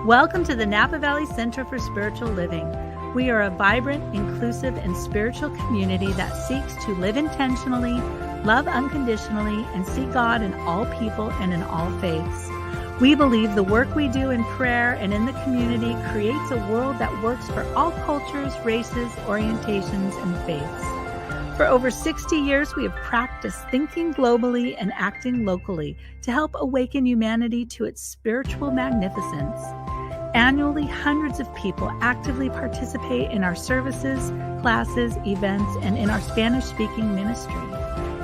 Welcome to the Napa Valley Center for Spiritual Living. We are a vibrant, inclusive, and spiritual community that seeks to live intentionally, love unconditionally, and see God in all people and in all faiths. We believe the work we do in prayer and in the community creates a world that works for all cultures, races, orientations, and faiths. For over 60 years, we have practiced thinking globally and acting locally to help awaken humanity to its spiritual magnificence. Annually, hundreds of people actively participate in our services, classes, events, and in our Spanish-speaking ministry.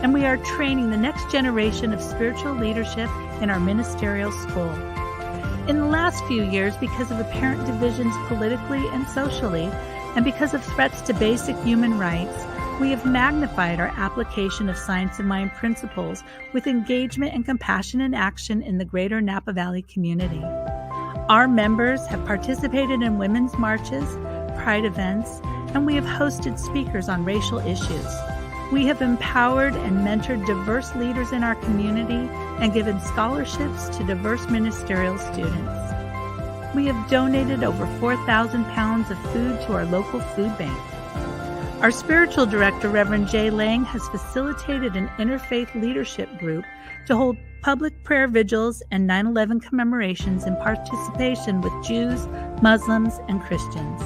And we are training the next generation of spiritual leadership in our ministerial school. In the last few years, because of apparent divisions politically and socially, and because of threats to basic human rights, we have magnified our application of science of mind principles with engagement and compassion in action in the greater Napa Valley community. Our members have participated in women's marches, pride events, and we have hosted speakers on racial issues. We have empowered and mentored diverse leaders in our community and given scholarships to diverse ministerial students. We have donated over 4,000 pounds of food to our local food bank. Our spiritual director, Reverend Jay Lang, has facilitated an interfaith leadership group to hold public prayer vigils and 9/11 commemorations in participation with Jews, Muslims, and Christians.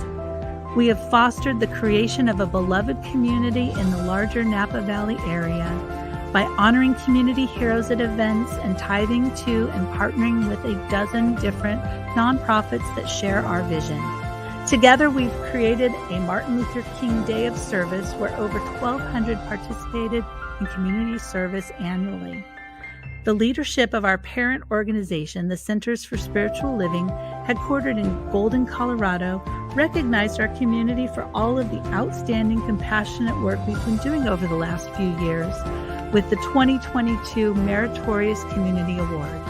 We have fostered the creation of a beloved community in the larger Napa Valley area by honoring community heroes at events and tithing to and partnering with a dozen different nonprofits that share our vision. Together, we've created a Martin Luther King Day of Service where over 1,200 participated in community service annually. The leadership of our parent organization, the Centers for Spiritual Living, headquartered in Golden, Colorado, recognized our community for all of the outstanding, compassionate work we've been doing over the last few years with the 2022 Meritorious Community Award.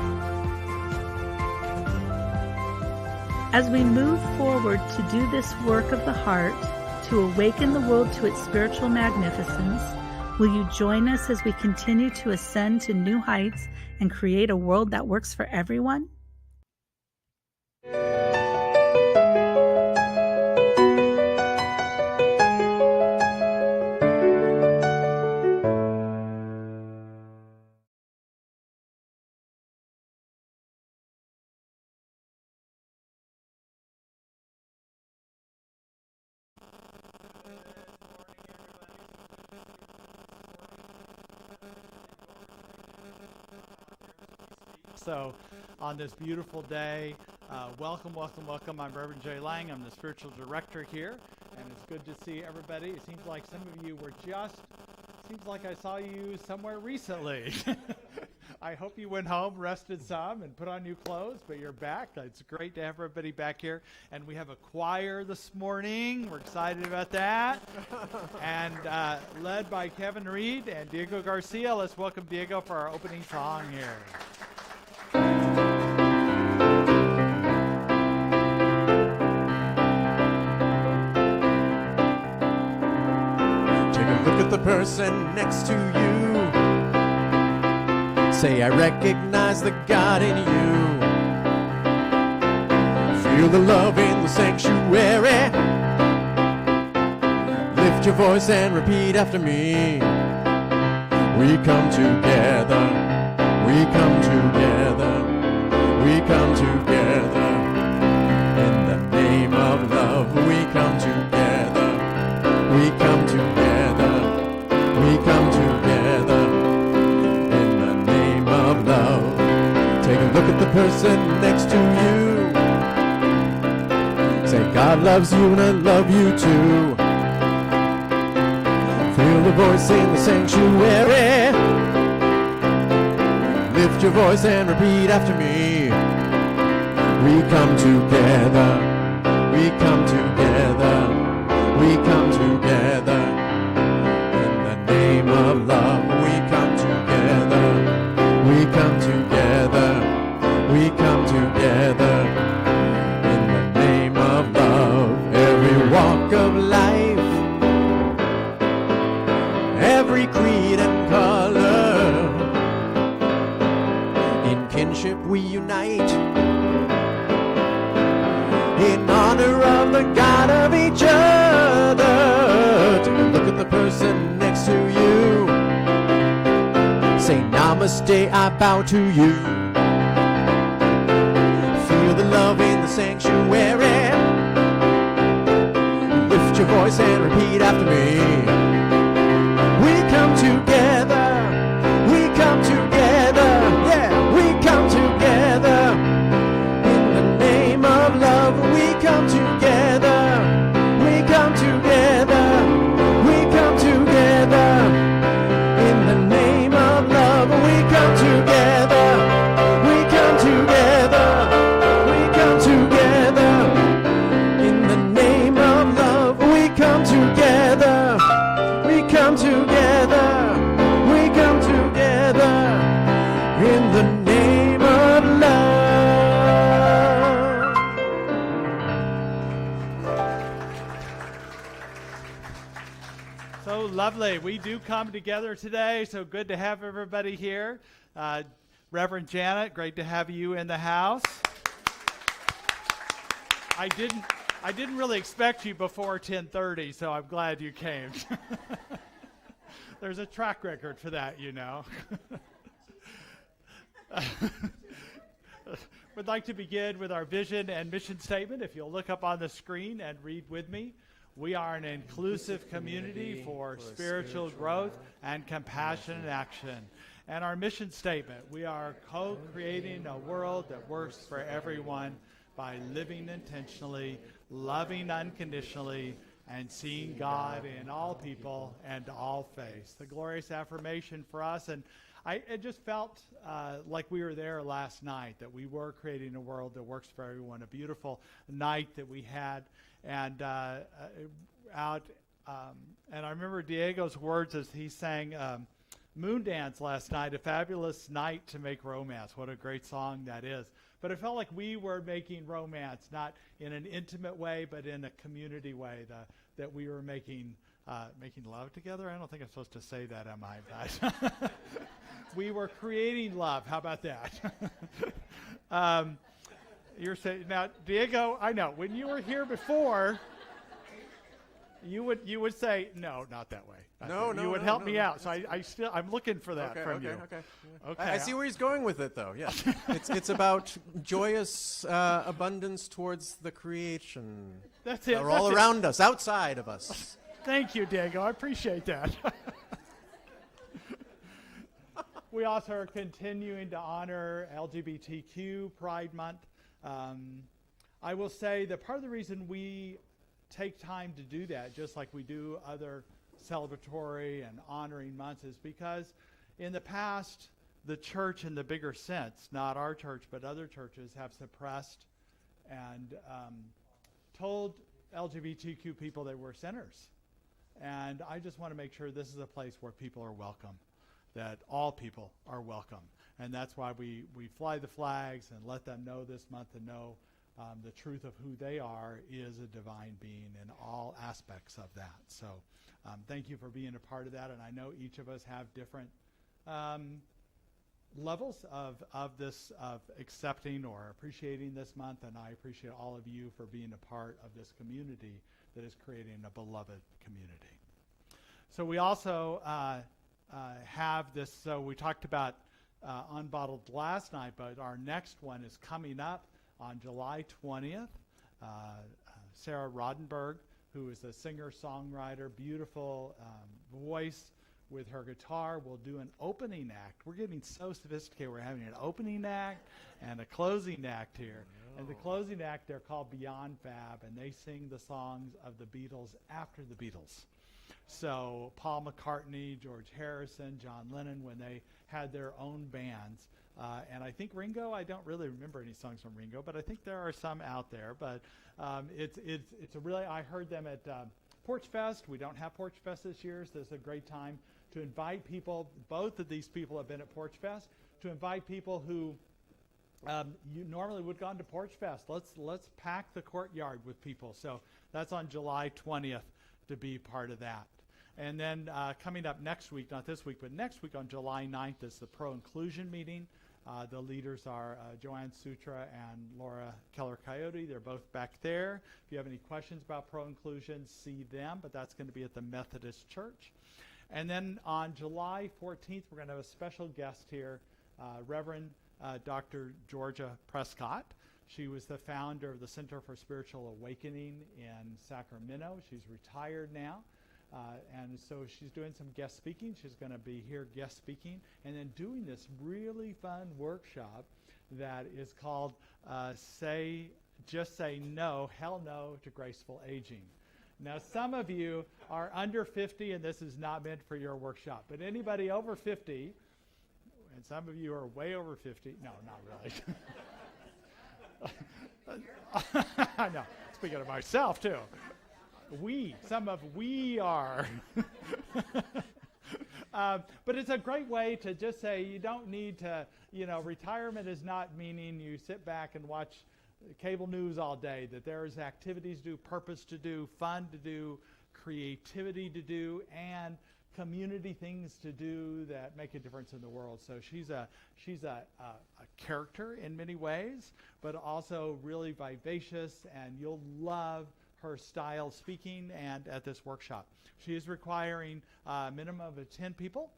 As we move forward to do this work of the heart, to awaken the world to its spiritual magnificence, will you join us as we continue to ascend to new heights and create a world that works for everyone? So on this beautiful day, welcome. I'm Reverend Jay Lang. I'm the spiritual director here, and it's good to see everybody. It seems like some of you seems like I saw you somewhere recently. I hope you went home, rested some, and put on new clothes, but you're back. It's great to have everybody back here. And we have a choir this morning. We're excited about that. And led by Kevin Reed and Diego Garcia. Let's welcome Diego for our opening song here. Look at the person next to you. Say, I recognize the God in you. Feel the love in the sanctuary. Lift your voice and repeat after me. We come together. We come together. We come together. In the name of love, we come together. We come together. We come together in the name of love. Take a look at the person next to you. Say, God loves you and I love you too. Feel the voice in the sanctuary. Lift your voice and repeat after me. We come together. We come together. We come together. Of love, we come together. We come together. We come together in the name of love. Every walk of life, every creed and color, in kinship we unite. of the God of each other. Take a look at the person next to you. Say namaste, I bow to you. Feel the love in the sanctuary. Lift your voice and repeat after me. We come together. We come together. Yeah, we come together. In the name of love, we come together. We come together. We come together. In the name of love, we come together. We come together. We come together. In the name of love, we come together. We come together. We come together. In the name of love. So lovely. We do come together today. So good to have everybody here. Reverend Janet, great to have you in the house. I didn't really expect you before 10:30, so I'm glad you came. There's a track record for that, you know. We'd like to begin with our vision and mission statement. If you'll look up on the screen and read with me. We are an inclusive community for spiritual growth and compassion and action. And our mission statement, we are co-creating a world that works for everyone by living intentionally, loving unconditionally, and seeing God in all people and all faiths. The glorious affirmation for us. And it just felt like we were there last night, that we were creating a world that works for everyone. A beautiful night that we had. And and I remember Diego's words as he sang Moon Dance last night, a fabulous night to make romance. What a great song that is. But it felt like we were making romance, not in an intimate way, but in a community way, that we were making love together. I don't think I'm supposed to say that, am I? We were creating love. How about that? You're saying now, Diego. I know when you were here before, you would say no, not that way. No. You would help me out. So I'm looking for that from you. Okay. Okay. I see where he's going with it, though. Yes, it's about joyous abundance towards the creation. That's it. They're all around us, outside of us. Thank you, Diego. I appreciate that. We also are continuing to honor LGBTQ Pride Month. I will say that part of the reason we take time to do that, just like we do other celebratory and honoring months, is because in the past, the church in the bigger sense, not our church, but other churches, have suppressed and told LGBTQ people they were sinners. And I just want to make sure this is a place where people are welcome, that all people are welcome. And that's why we fly the flags and let them know this month and know the truth of who they are is a divine being in all aspects of that. So thank you for being a part of that. And I know each of us have different levels of accepting or appreciating this month. And I appreciate all of you for being a part of this community that is creating a beloved community. So we also have this, so we talked about Unbottled last night, but our next one is coming up on July 20th. Sarah Rodenberg, who is a singer-songwriter, beautiful voice with her guitar, will do an opening act. We're getting so sophisticated. We're having an opening act and a closing act here. Oh. And the closing act, they're called Beyond Fab, and they sing the songs of the Beatles after the Beatles. So Paul McCartney, George Harrison, John Lennon, when they had their own bands. And I think Ringo, I don't really remember any songs from Ringo, but I think there are some out there. But it's a really, I heard them at Porch Fest. We don't have Porch Fest this year, so it's a great time to invite people. Both of these people have been at Porch Fest, to invite people who you normally would have gone to Porch Fest. Let's pack the courtyard with people. So that's on July 20th to be part of that. And then coming up next week, not this week, but next week on July 9th is the Pro-Inclusion meeting. The leaders are Joanne Sutra and Laura Keller-Coyote. They're both back there. If you have any questions about pro-inclusion, see them, but that's going to be at the Methodist Church. And then on July 14th, we're going to have a special guest here, Reverend Dr. Georgia Prescott. She was the founder of the Center for Spiritual Awakening in Sacramento. She's retired now. And so she's doing some guest speaking. She's going to be here guest speaking and then doing this really fun workshop that is called Just Say No, Hell No to Graceful Aging. Now, some of you are under 50 and this is not meant for your workshop, but anybody over 50, and some of you are way over 50, no, not really. I know, speaking of myself too. Some of we are. But it's a great way to just say you don't need to, retirement is not meaning you sit back and watch cable news all day, that there's activities to do, purpose to do, fun to do, creativity to do, and community things to do that make a difference in the world. So she's a character in many ways, but also really vivacious, and you'll love her style of speaking and at this workshop. She is requiring a minimum of 10 people.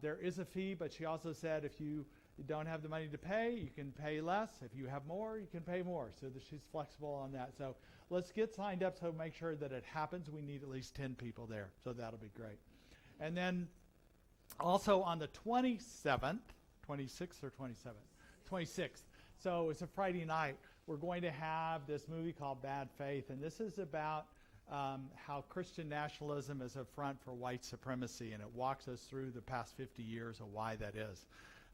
There is a fee, but she also said if you don't have the money to pay, you can pay less. If you have more, you can pay more. So that she's flexible on that. So let's get signed up so make sure that it happens. We need at least 10 people there. So that'll be great. And then also on the 27th, 26th or 27th? 26th. So it's a Friday night. We're going to have this movie called Bad Faith. And this is about how Christian nationalism is a front for white supremacy. And it walks us through the past 50 years of why that is.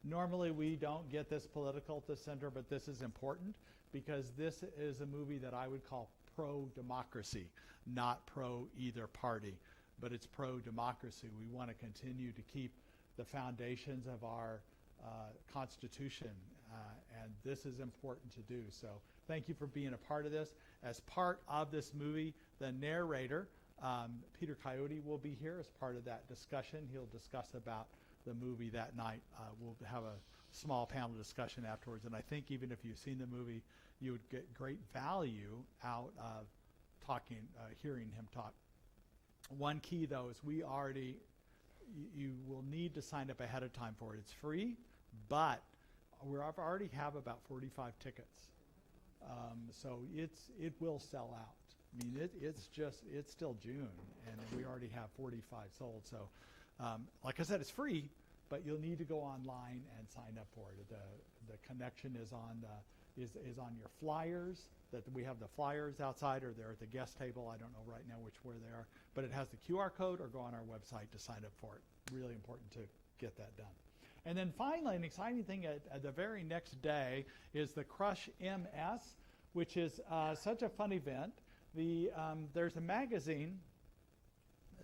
Normally we don't get this political at the center, but this is important because this is a movie that I would call pro-democracy, not pro-either party, but it's pro-democracy. We want to continue to keep the foundations of our Constitution, and this is important to do. So thank you for being a part of this. As part of this movie, the narrator, Peter Coyote, will be here as part of that discussion. He'll discuss about the movie that night. We'll have a small panel discussion afterwards, and I think even if you've seen the movie, you would get great value out of hearing him talk. One key, though, is you will need to sign up ahead of time for it. It's free, but we already have about 45 tickets. So it will sell out. I mean, it's still June, and we already have 45 sold. So, like I said, it's free, but you'll need to go online and sign up for it. The connection is on your flyers. That we have the flyers outside, or they're at the guest table. I don't know right now where they are, but it has the QR code, or go on our website to sign up for it. Really important to get that done. And then finally, an exciting thing at the very next day is the Crush MS, which is such a fun event. There's a magazine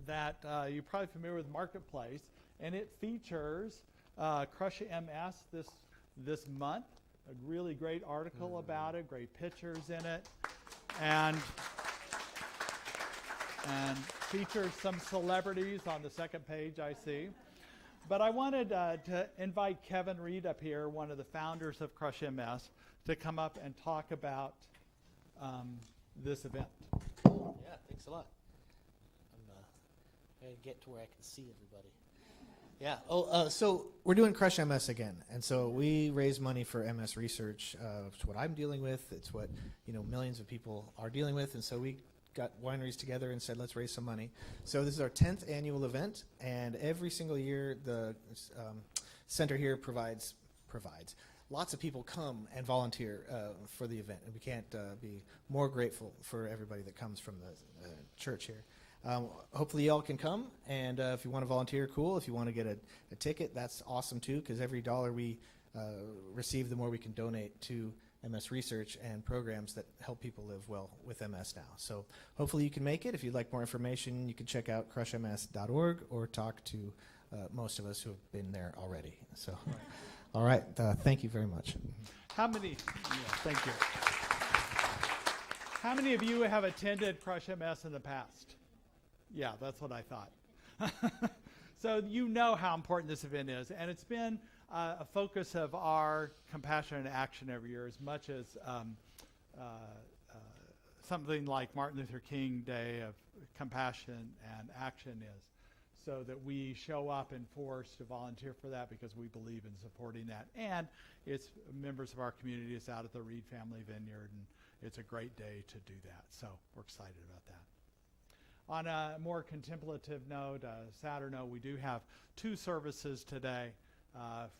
that you're probably familiar with, Marketplace, and it features Crush MS this month. A really great article about it, great pictures in it, and features some celebrities on the second page, I see. But I wanted to invite Kevin Reed up here, one of the founders of Crush MS, to come up and talk about this event. Yeah, thanks a lot. I'm going to get to where I can see everybody. Yeah. So we're doing Crush MS again, and so we raise money for MS research. It's what I'm dealing with. It's what millions of people are dealing with, and so we got wineries together and said, let's raise some money. So this is our 10th annual event, and every single year the center here provides. Lots of people come and volunteer for the event, and we can't be more grateful for everybody that comes from the church here. Hopefully y'all can come, and if you want to volunteer, cool. If you want to get a ticket, that's awesome too, because every dollar we receive, the more we can donate to MS research and programs that help people live well with MS now. So hopefully you can make it. If you'd like more information, you can check out crushms.org or talk to most of us who have been there already. So, all right, thank you very much. Thank you. How many of you have attended Crush MS in the past? Yeah, that's what I thought. So you know how important this event is, and it's been a focus of our compassion and action every year, as much as something like Martin Luther King Day of compassion and action is, so that we show up in force to volunteer for that because we believe in supporting that. And it's members of our community. It's out at the Reed Family Vineyard, and it's a great day to do that. So we're excited about that. On a more contemplative note, sadder note, we do have 2 services today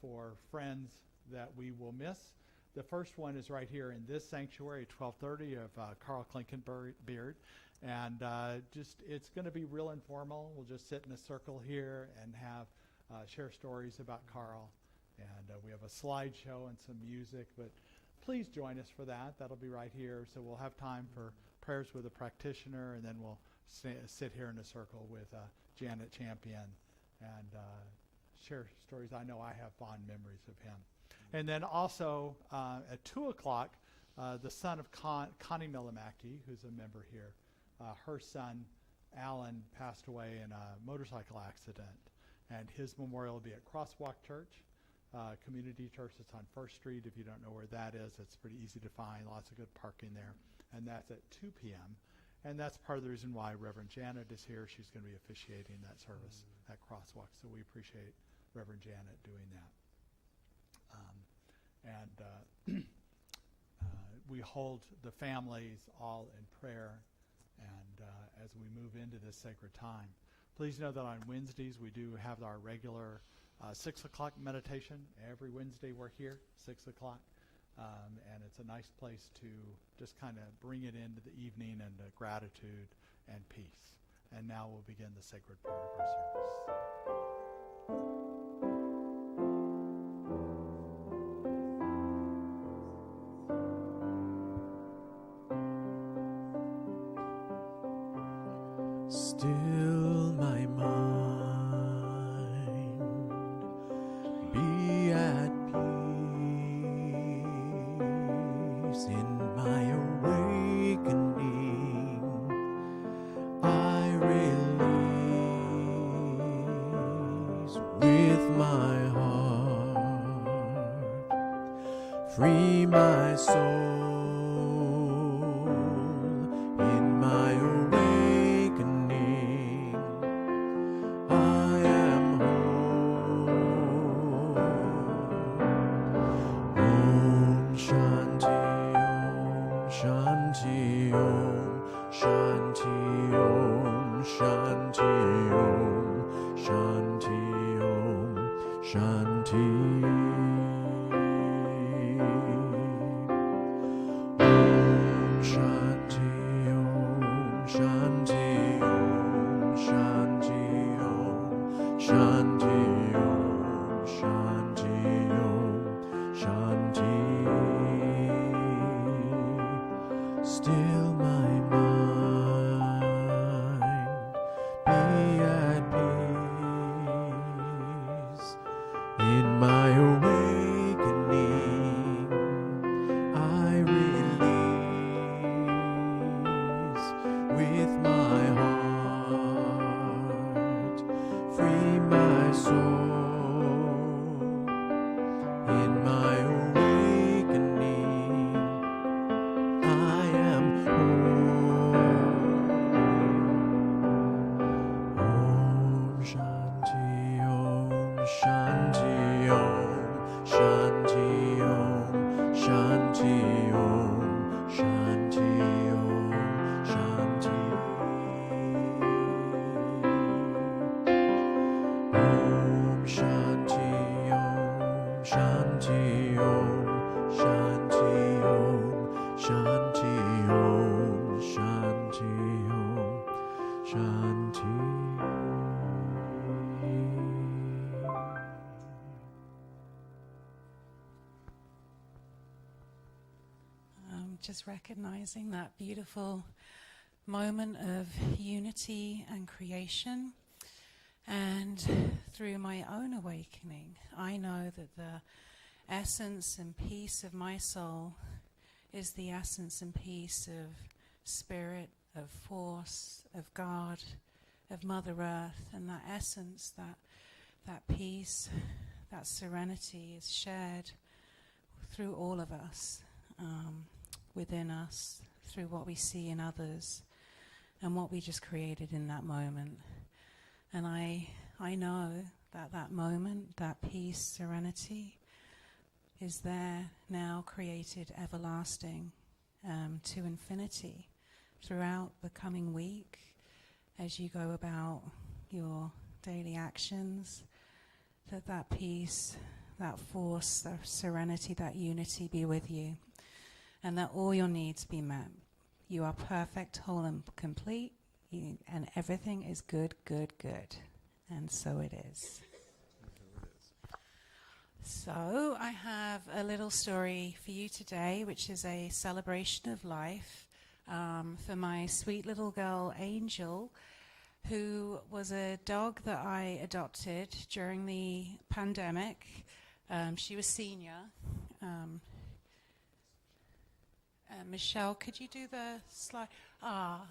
for friends that we will miss. The first one is right here in this sanctuary at 12:30 of Carl Klinkenbeard. And it's going to be real informal. We'll just sit in a circle here and have share stories about Carl. And we have a slideshow and some music, but please join us for that. That'll be right here. So we'll have time for prayers with a practitioner, and then we'll sit here in a circle with Janet Champion and share stories. I know I have fond memories of him. And then also at 2 o'clock, the son of Connie Millimaki, who's a member here, her son, Alan, passed away in a motorcycle accident, and his memorial will be at Crosswalk Church, community church. It's on 1st Street. If you don't know where that is, it's pretty easy to find. Lots of good parking there. And that's at 2 p.m. And that's part of the reason why Reverend Janet is here. She's going to be officiating that service at Crosswalk. So we appreciate Reverend Janet doing that. We hold the families all in prayer and as we move into this sacred time. Please know that on Wednesdays we do have our regular 6 o'clock meditation. Every Wednesday we're here, 6 o'clock. And it's a nice place to just kind of bring it into the evening and gratitude and peace. And now we'll begin the sacred part of our service. Still my mind, be at peace in my awakening. I release with my heart, free my soul. Just recognizing that beautiful moment of unity and creation. And through my own awakening, I know that the essence and peace of my soul is the essence and peace of spirit, of force, of God, of Mother Earth, and that essence, that peace, that serenity is shared through all of us, within us, through what we see in others, and what we just created in that moment. And I know that that moment, that peace, serenity, is there now, created everlasting, to infinity throughout the coming week as you go about your daily actions, that peace, that force, that serenity, that unity be with you, and that all your needs be met. You are perfect, whole and complete, and everything is good, good, good. And so it is. So I have a little story for you today, which is a celebration of life for my sweet little girl, Angel, who was a dog that I adopted during the pandemic. She was senior. Michelle, could you do the slide?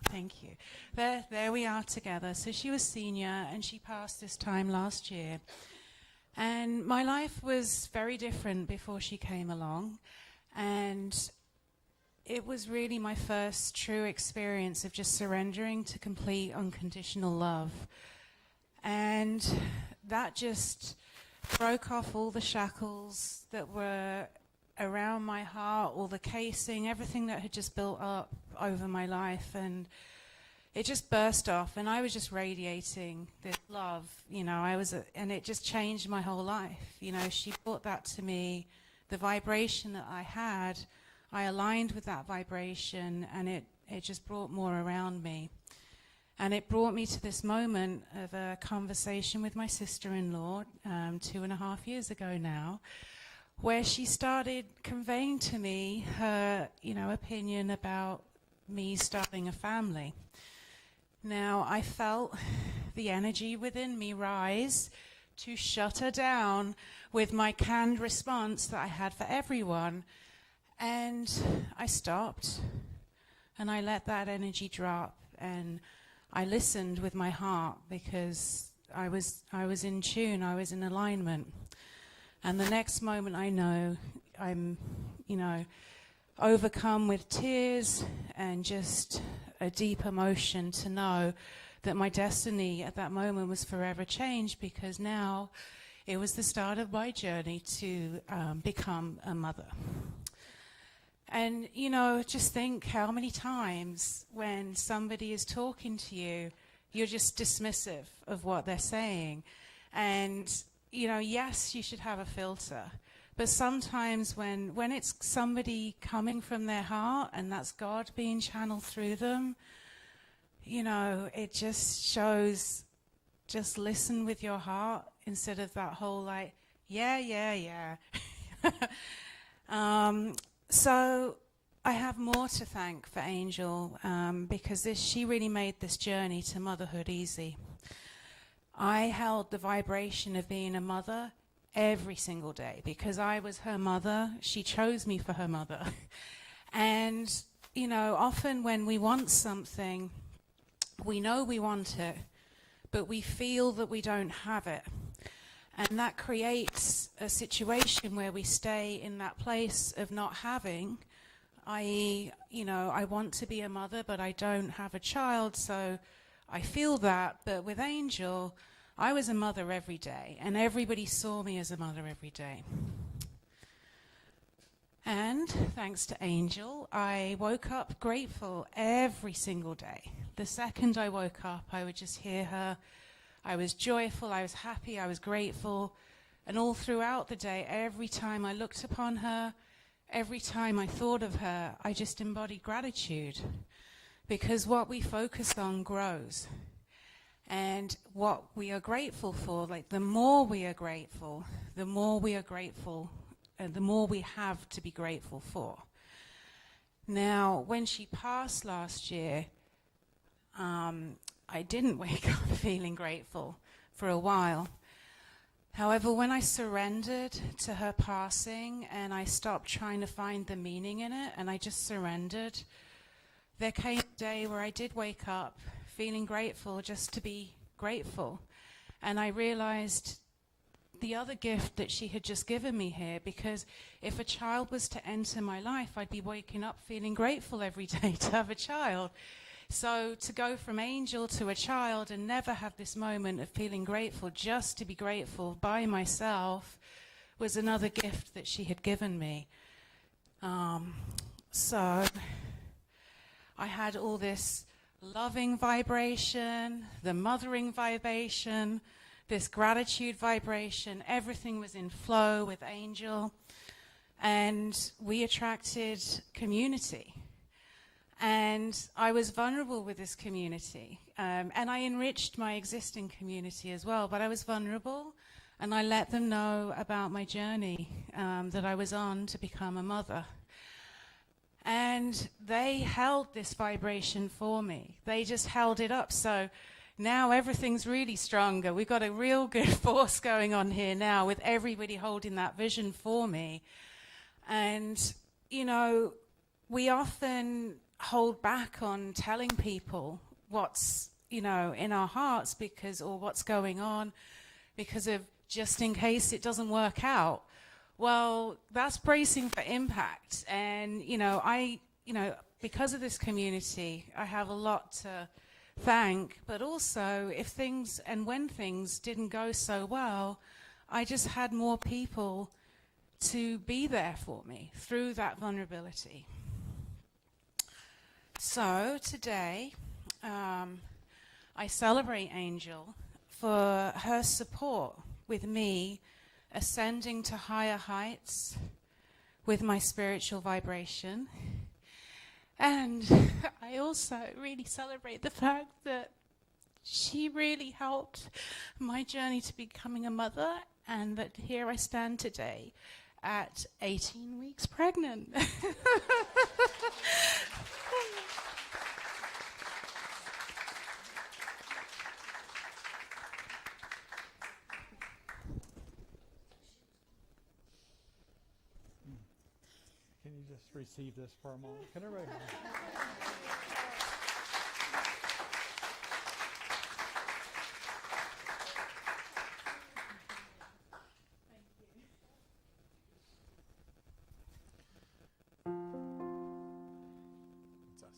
Thank you. There we are together. So she was senior, and she passed this time last year. And my life was very different before she came along. And it was really my first true experience of just surrendering to complete unconditional love. And that just broke off all the shackles that were around my heart, all the casing, everything that had just built up over my life. And it just burst off, and I was just radiating this love, and it just changed my whole life. She brought that to me, the vibration that I had, I aligned with that vibration, and it just brought more around me. And it brought me to this moment of a conversation with my sister-in-law 2.5 years ago now, where she started conveying to me her, opinion about me starting a family. Now, I felt the energy within me rise to shut her down with my canned response that I had for everyone. And I stopped, and I let that energy drop, and I listened with my heart, because I was in tune, I was in alignment. And the next moment I know I'm, overcome with tears and just a deep emotion to know that my destiny at that moment was forever changed, because now it was the start of my journey to become a mother. And, just think how many times when somebody is talking to you, you're just dismissive of what they're saying. And, yes, you should have a filter. But sometimes when it's somebody coming from their heart, and that's God being channeled through them, it just shows, just listen with your heart instead of that whole yeah. So I have more to thank for Angel, because she really made this journey to motherhood easy. I held the vibration of being a mother every single day, because I was her mother. She chose me for her mother. And, often when we want something, we know we want it, but we feel that we don't have it. And that creates a situation where we stay in that place of not having, i.e., I want to be a mother, but I don't have a child, so I feel that. But with Angel, I was a mother every day, and everybody saw me as a mother every day. And thanks to Angel, I woke up grateful every single day. The second I woke up, I would just hear her. I was joyful, I was happy, I was grateful. And all throughout the day, every time I looked upon her, every time I thought of her, I just embodied gratitude. Because what we focus on grows. And what we are grateful for, the more we are grateful, the more we are grateful, and the more we have to be grateful for. Now, when she passed last year, I didn't wake up feeling grateful for a while. However, when I surrendered to her passing and I stopped trying to find the meaning in it and I just surrendered, there came a day where I did wake up feeling grateful just to be grateful. And I realized the other gift that she had just given me here, because if a child was to enter my life, I'd be waking up feeling grateful every day to have a child. So to go from angel to a child and never have this moment of feeling grateful, just to be grateful by myself, was another gift that she had given me. So I had all this loving vibration, the mothering vibration, this gratitude vibration. Everything was in flow with Angel, and we attracted community. And I was vulnerable with this community, and I enriched my existing community as well, but I was vulnerable, and I let them know about my journey that I was on to become a mother. And they held this vibration for me. They just held it up. So now everything's really stronger. We've got a real good force going on here now with everybody holding that vision for me. And, you know, we often hold back on telling people what's, you know, in our hearts or what's going on because of just in case it doesn't work out. Well, that's bracing for impact. And, because of this community, I have a lot to thank. But also, when things didn't go so well, I just had more people to be there for me through that vulnerability. So today, I celebrate Angel for her support with me ascending to higher heights with my spiritual vibration. And I also really celebrate the fact that she really helped my journey to becoming a mother, and that here I stand today at 18 weeks pregnant. Can you just receive this for a moment? Can everybody? It's us.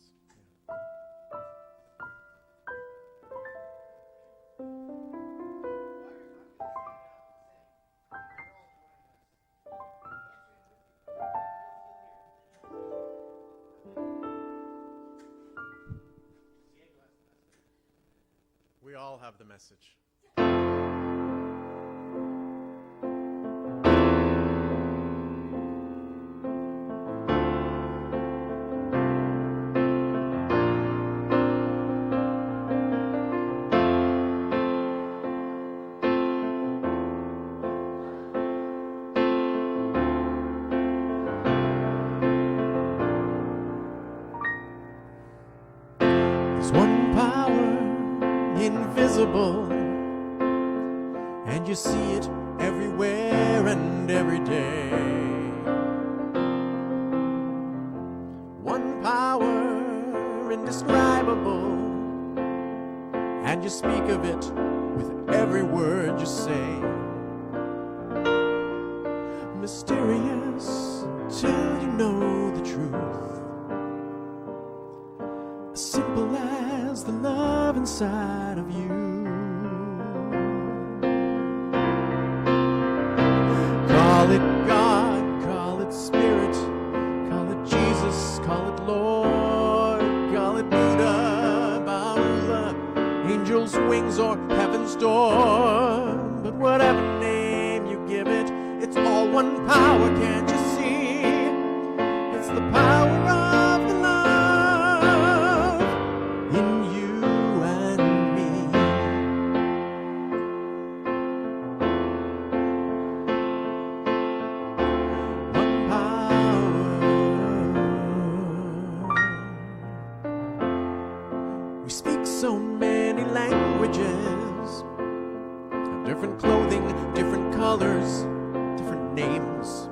We all have the message. There's one power, invisible, and you see it everywhere and every day. One power indescribable, and you speak of it with every word you say. Mysterious till you know the truth, as simple as the love inside of you. Call it God, call it Spirit, call it Jesus, call it Lord, call it Buddha, Baha'u'llah, angel's wings or heaven's door. But whatever name you give it, it's all one power, can't you see? It's the power of the love in you and me. One power. We speak so many languages, have different clothing, different colors, different names.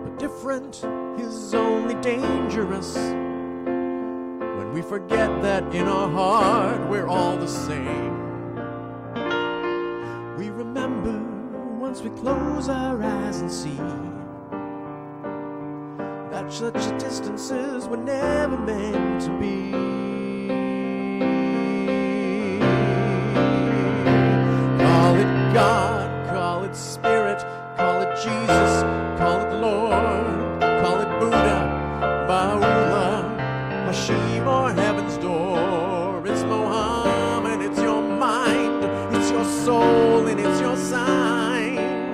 But different is only dangerous when we forget that in our heart we're all the same. once we close our eyes and see that such distances were never meant to be. Call it God, call it Spirit, call it Jesus, call it Lord, call it Buddha, Baha'u'llah, Hashem, or Heaven's Door. It's Mohammed, it's your mind, it's your soul, and it's your sign.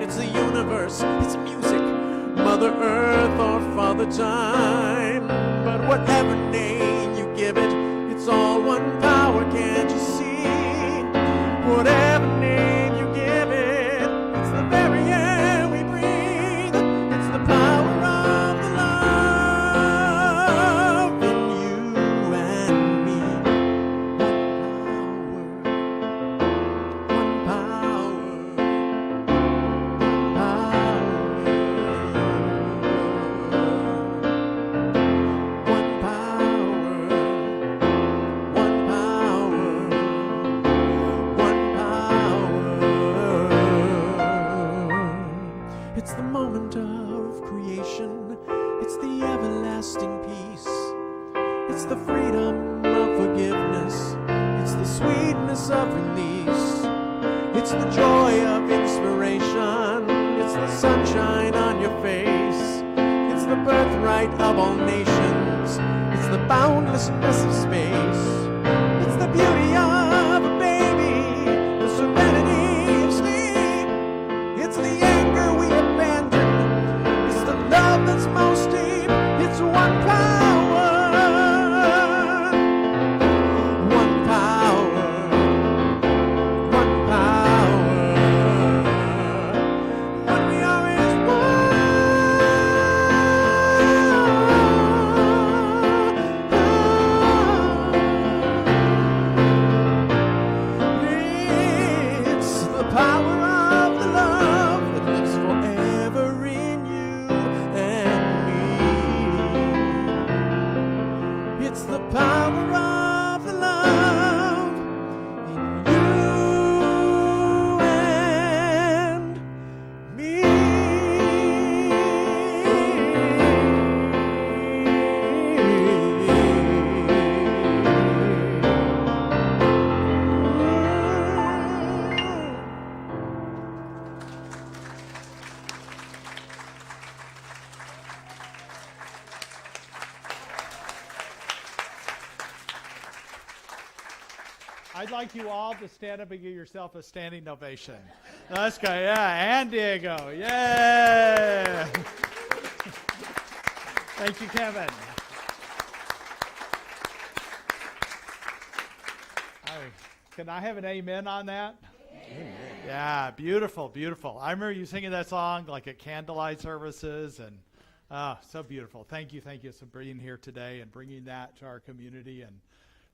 It's the universe, it's music, Mother Earth, or Father Time. But whatever name you give it, it's all one power, can't you see? Whatever name you give it, it's the very air we breathe. It's the power of the love in you and me. One power, one power, one power, one power, one power. It's the moment of creation. It's the everlasting peace. It's the freedom of forgiveness. It's the sweetness of release. It's the joy of inspiration. It's the sunshine on your face. It's the birthright of all nations. It's the boundlessness of space. It's the beauty of a baby, the serenity of sleep. It's the anger we abandon. It's the love that's most deep. It's one power. One power. One power. What we are is one. It's the power of the love that lives forever in you and me. It's the power of the love in you and me. I'd like you all to stand up and give yourself a standing ovation. Let's go, yeah, and Diego, yeah. Thank you, Kevin. Can I have an amen on that? Amen. Yeah, beautiful, beautiful. I remember you singing that song like at candlelight services, and so beautiful. Thank you for being here today and bringing that to our community and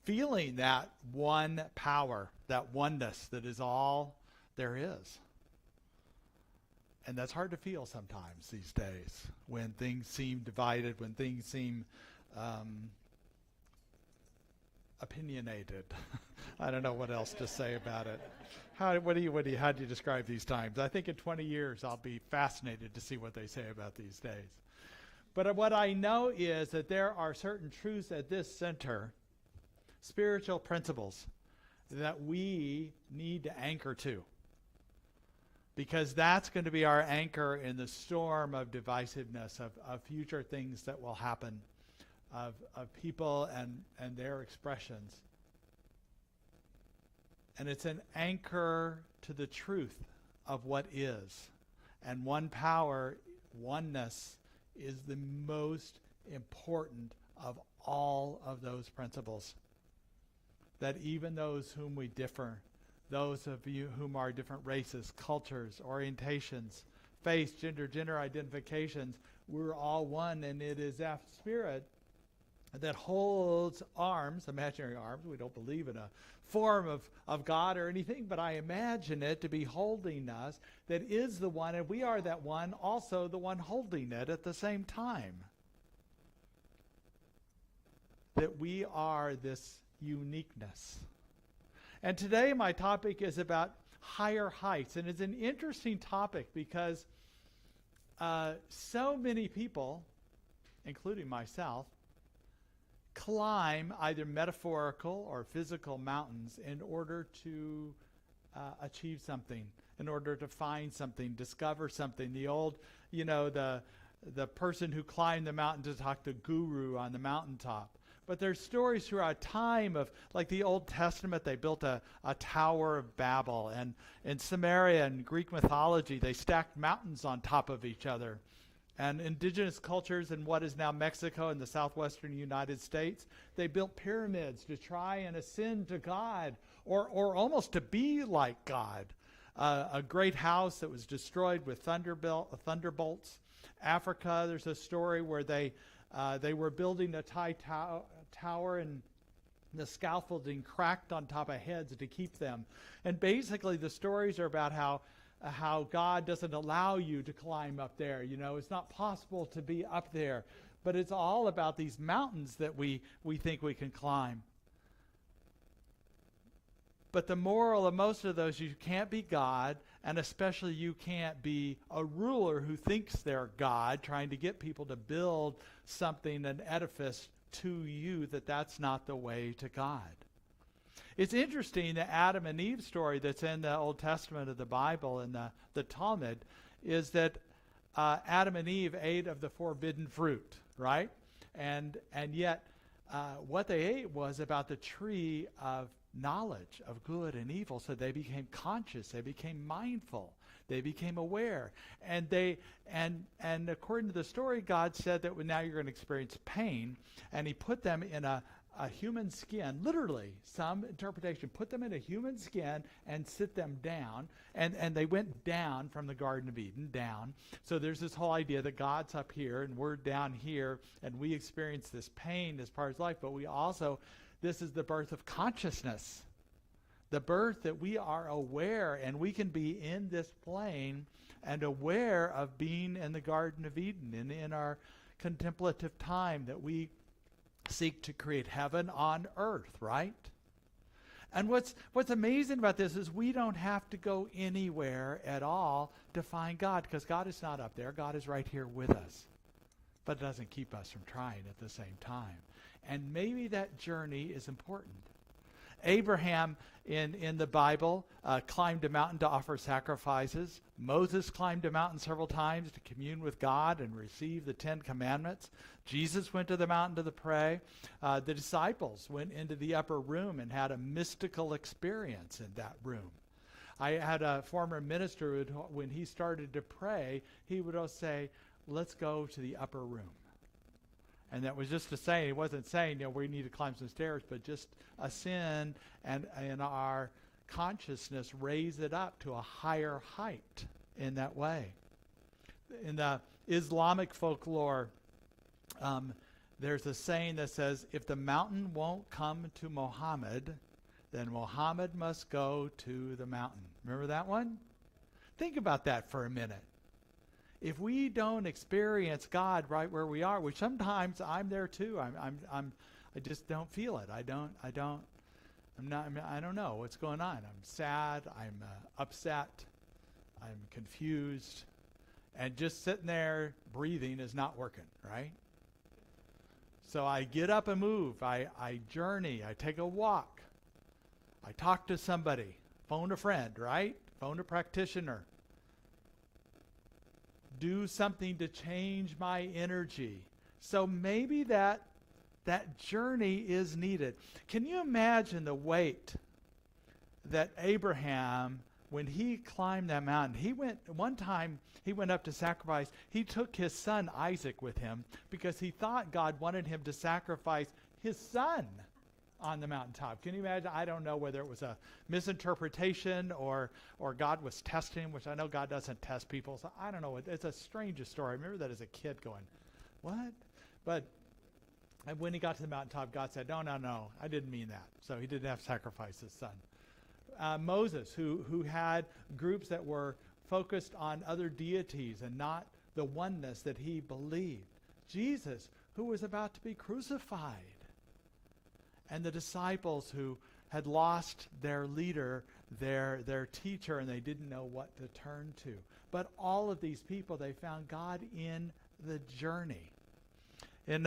feeling that one power, that oneness that is all there is. And that's hard to feel sometimes these days when things seem divided, when things seem opinionated. I don't know what else to say about it. How do you describe these times? I think in 20 years I'll be fascinated to see what they say about these days. But what I know is that there are certain truths at this center, spiritual principles, that we need to anchor to. Because that's going to be our anchor in the storm of divisiveness, of future things that will happen, of people and their expressions. And it's an anchor to the truth of what is. And one power, oneness, is the most important of all of those principles. That even those whom we differ, those of you whom are different races, cultures, orientations, faith, gender identifications, we're all one, and it is that spirit that holds arms, imaginary arms. We don't believe in a form of God or anything, but I imagine it to be holding us, that is the one, and we are that one, also the one holding it at the same time. That we are this uniqueness. And today my topic is about higher heights. And it's an interesting topic because so many people, including myself, climb either metaphorical or physical mountains in order to achieve something, in order to find something, discover something. The old, the person who climbed the mountain to talk to guru on the mountaintop. But there's stories throughout time of, like the Old Testament, they built a Tower of Babel. And in Samaria and Greek mythology, they stacked mountains on top of each other. And indigenous cultures in what is now Mexico and the southwestern United States, they built pyramids to try and ascend to God, or almost to be like God. A great house that was destroyed with thunderbolts. Africa, there's a story where they were building a tower, and the scaffolding cracked on top of heads to keep them. And basically the stories are about how God doesn't allow you to climb up there. It's not possible to be up there. But it's all about these mountains that we think we can climb. But the moral of most of those, you can't be God, and especially you can't be a ruler who thinks they're God, trying to get people to build something, an edifice to you, that's not the way to God. It's interesting, the Adam and Eve story that's in the Old Testament of the Bible and the Talmud is that Adam and Eve ate of the forbidden fruit, right? And yet what they ate was about the tree of knowledge of good and evil. So they became conscious, they became mindful, they became aware. And according to the story, God said that now you're going to experience pain, and he put them in a human skin, literally, some interpretation, put them in a human skin and sit them down. And they went down from the Garden of Eden, down. So there's this whole idea that God's up here and we're down here, and we experience this pain as part of life, but we also, this is the birth of consciousness. The birth that we are aware, and we can be in this plane and aware of being in the Garden of Eden, and in our contemplative time that we seek to create heaven on earth, right? And what's amazing about this is we don't have to go anywhere at all to find God, because God is not up there. God is right here with us. But it doesn't keep us from trying at the same time. And maybe that journey is important. Abraham in the Bible climbed a mountain to offer sacrifices. Moses climbed a mountain several times to commune with God and receive the 10 Commandments. Jesus went to the mountain to pray. The disciples went into the upper room and had a mystical experience in that room. I had a former minister who, when he started to pray, he would always say, "Let's go to the upper room." And that was just to say, he wasn't saying, we need to climb some stairs, but just ascend and in our consciousness raise it up to a higher height in that way. In the Islamic folklore, there's a saying that says, if the mountain won't come to Muhammad, then Muhammad must go to the mountain. Remember that one? Think about that for a minute. If we don't experience God right where we are, which sometimes I'm there too. I just don't feel it. I don't know what's going on. I'm sad. I'm upset. I'm confused, and just sitting there breathing is not working, right? So I get up and move. I journey. I take a walk. I talk to somebody. Phone a friend, right? Phone a practitioner. Do something to change my energy. So maybe that journey is needed. Can you imagine the weight that Abraham, when he climbed that mountain, one time he went up to sacrifice. He took his son Isaac with him because he thought God wanted him to sacrifice his son on the mountaintop. Can you imagine? I don't know whether it was a misinterpretation or God was testing him, which I know God doesn't test people. So I don't know. It's a strange story. I remember that as a kid going, what? But when he got to the mountaintop, God said, no, I didn't mean that. So he didn't have to sacrifice his son. Moses, who had groups that were focused on other deities and not the oneness that he believed. Jesus, who was about to be crucified. And the disciples who had lost their leader, their teacher, and they didn't know what to turn to. But all of these people, they found God in the journey. And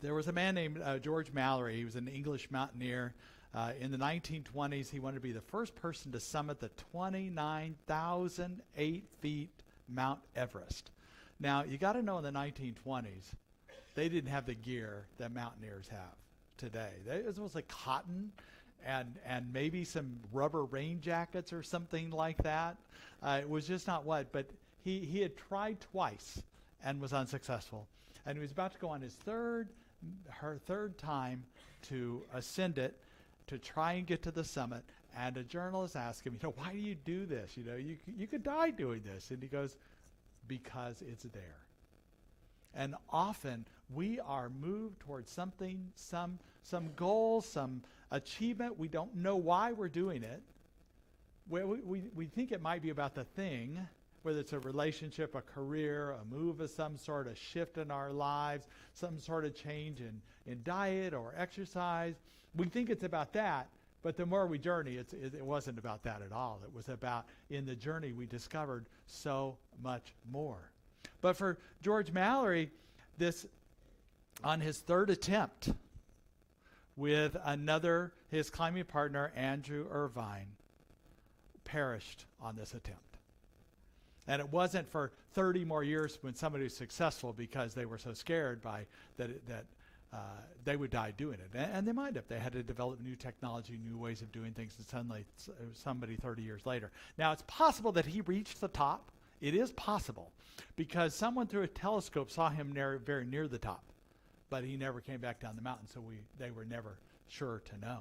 there was a man named George Mallory. He was an English mountaineer. In the 1920s, he wanted to be the first person to summit the 29,008 feet Mount Everest. Now, you got to know in the 1920s, they didn't have the gear that mountaineers have today. It was mostly cotton and maybe some rubber rain jackets or something like that. It was just not what, but he had tried twice and was unsuccessful. And he was about to go on her third time to ascend it, to try and get to the summit. And a journalist asked him, why do you do this? You could die doing this. And he goes, because it's there. And often we are moved towards something, some goal, some achievement. We don't know why we're doing it. We think it might be about the thing, whether it's a relationship, a career, a move of some sort, a shift in our lives, some sort of change in diet or exercise. We think it's about that, but the more we journey, it wasn't about that at all. It was about, in the journey, we discovered so much more. But for George Mallory, this, on his third attempt with his climbing partner, Andrew Irvine, perished on this attempt. And it wasn't for 30 more years when somebody was successful because they were so scared by that they would die doing it. And they might have. They had to develop new technology, new ways of doing things, and suddenly somebody 30 years later. Now, it's possible that he reached the top. It is possible because someone through a telescope saw him very near the top, but he never came back down the mountain, so they were never sure to know.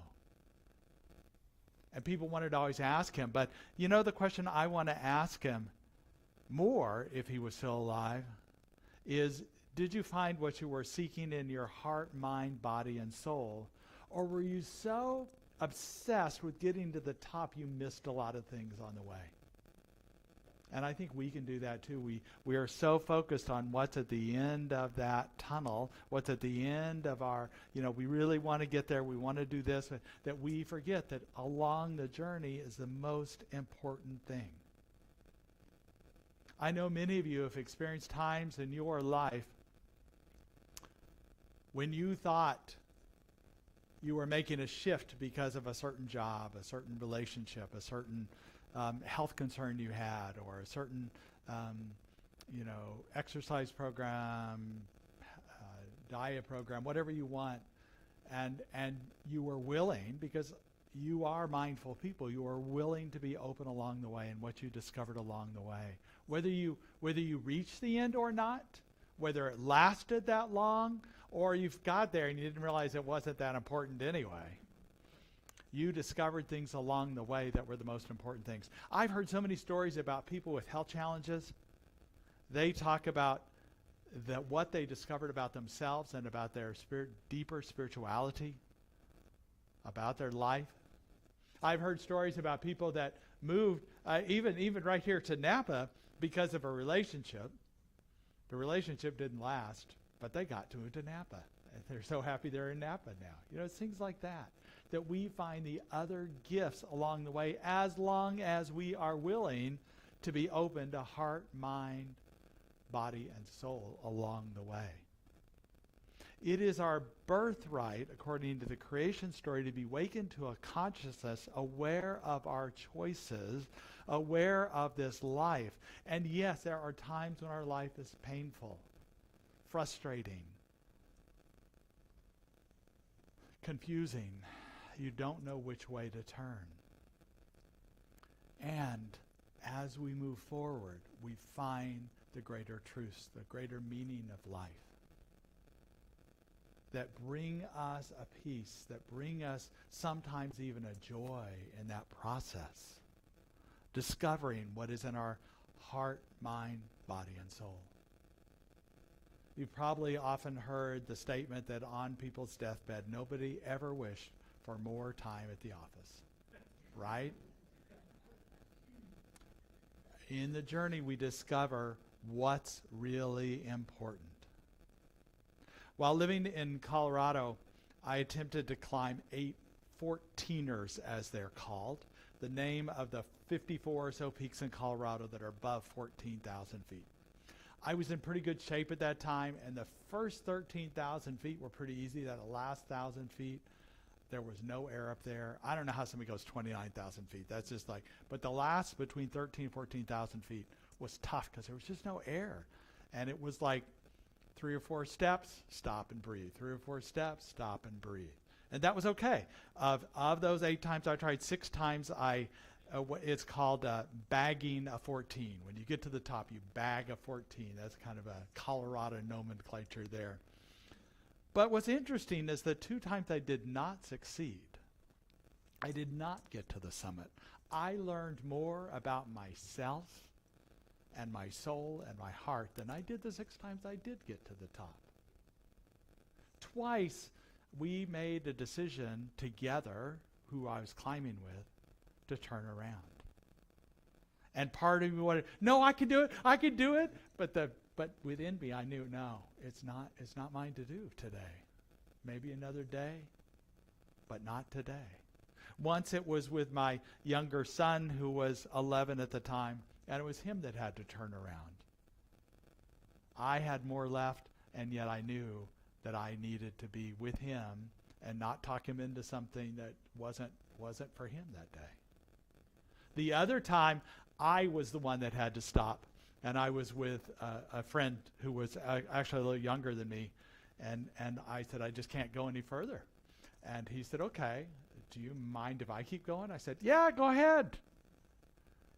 And people wanted to always ask him, but the question I want to ask him more, if he was still alive, is, did you find what you were seeking in your heart, mind, body, and soul? Or were you so obsessed with getting to the top you missed a lot of things on the way? And I think we can do that too. We are so focused on what's at the end of that tunnel, what's at the end of our, we really want to get there, we want to do this, that we forget that along the journey is the most important thing. I know many of you have experienced times in your life when you thought you were making a shift because of a certain job, a certain relationship, a certain health concern you had, or a certain exercise program, diet program, whatever you want, and you were willing, because you are mindful people, you are willing to be open along the way and what you discovered along the way. Whether you reached the end or not, whether it lasted that long, or you've got there and you didn't realize it wasn't that important anyway. You discovered things along the way that were the most important things. I've heard so many stories about people with health challenges. They talk about what they discovered about themselves and about their deeper spirituality, about their life. I've heard stories about people that moved, even right here to Napa, because of a relationship. The relationship didn't last, but they got to Napa. And they're so happy they're in Napa now. It's things like that we find the other gifts along the way, as long as we are willing to be open to heart, mind, body, and soul along the way. It is our birthright, according to the creation story, to be wakened to a consciousness aware of our choices, aware of this life. And yes, there are times when our life is painful, frustrating, confusing. You don't know which way to turn. And as we move forward, we find the greater truths, the greater meaning of life that bring us a peace, that bring us sometimes even a joy in that process, discovering what is in our heart, mind, body, and soul. You've probably often heard the statement that on people's deathbed, nobody ever wished for more time at the office, right? In the journey, we discover what's really important. While living in Colorado, I attempted to climb 8 14ers, as they're called, the name of the 54 or so peaks in Colorado that are above 14,000 feet. I was in pretty good shape at that time, and the first 13,000 feet were pretty easy. That last 1,000 feet, there was no air up there. I don't know how somebody goes 29,000 feet. That's just like, but the last between 13,000 and 14,000 feet was tough because there was just no air. And it was like 3 or 4 steps, stop and breathe. 3 or 4 steps, stop and breathe. And that was okay. Of those 8 times I tried, 6 times it's called bagging a 14. When you get to the top, you bag a 14. That's kind of a Colorado nomenclature there. But what's interesting is the 2 times I did not succeed, I did not get to the summit. I learned more about myself and my soul and my heart than I did the 6 times I did get to the top. Twice, we made a decision together, who I was climbing with, to turn around. And part of me wanted, no, I can do it. But within me, I knew, no, it's not mine to do today. Maybe another day, but not today. Once it was with my younger son, who was 11 at the time, and it was him that had to turn around. I had more left, and yet I knew that I needed to be with him and not talk him into something that wasn't for him that day. The other time, I was the one that had to stop, and I was with a friend who was actually a little younger than me, and I said, I just can't go any further. And he said, okay, do you mind if I keep going? I said, yeah, go ahead.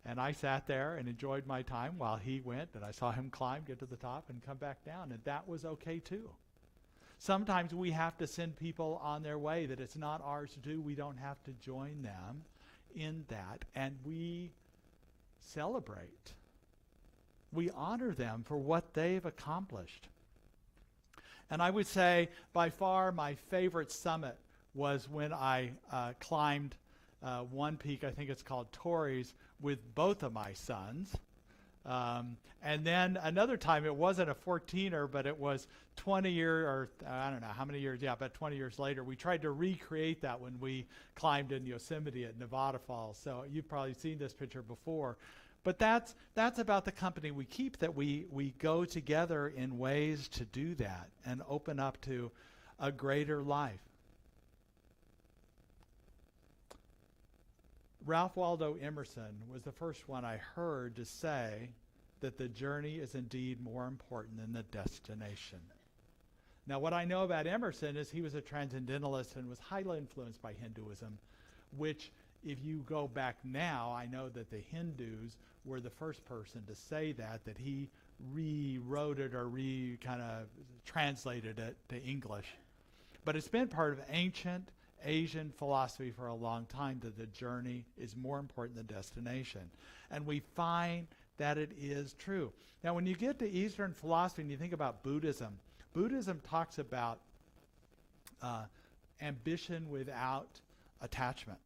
And I sat there and enjoyed my time while he went, and I saw him climb, get to the top, and come back down, and that was okay too. Sometimes we have to send people on their way that it's not ours to do. We don't have to join them in that, and we celebrate. We honor them for what they've accomplished. And I would say by far my favorite summit was when I climbed one peak, I think it's called Torrey's, with both of my sons. And then another time, it wasn't a 14er, but it was 20 years, or I don't know how many years, about 20 years later, we tried to recreate that when we climbed in Yosemite at Nevada Falls. So you've probably seen this picture before. But that's about the company we keep, that we go together in ways to do that and open up to a greater life. Ralph Waldo Emerson was the first one I heard to say that the journey is indeed more important than the destination. Now, what I know about Emerson is he was a transcendentalist and was highly influenced by Hinduism, which, if you go back now, I know that the Hindus were the first person to say that he rewrote it or kind of translated it to English. But it's been part of ancient Asian philosophy for a long time, that the journey is more important than destination. And we find that it is true. Now, when you get to Eastern philosophy and you think about Buddhism, Buddhism talks about ambition without attachment.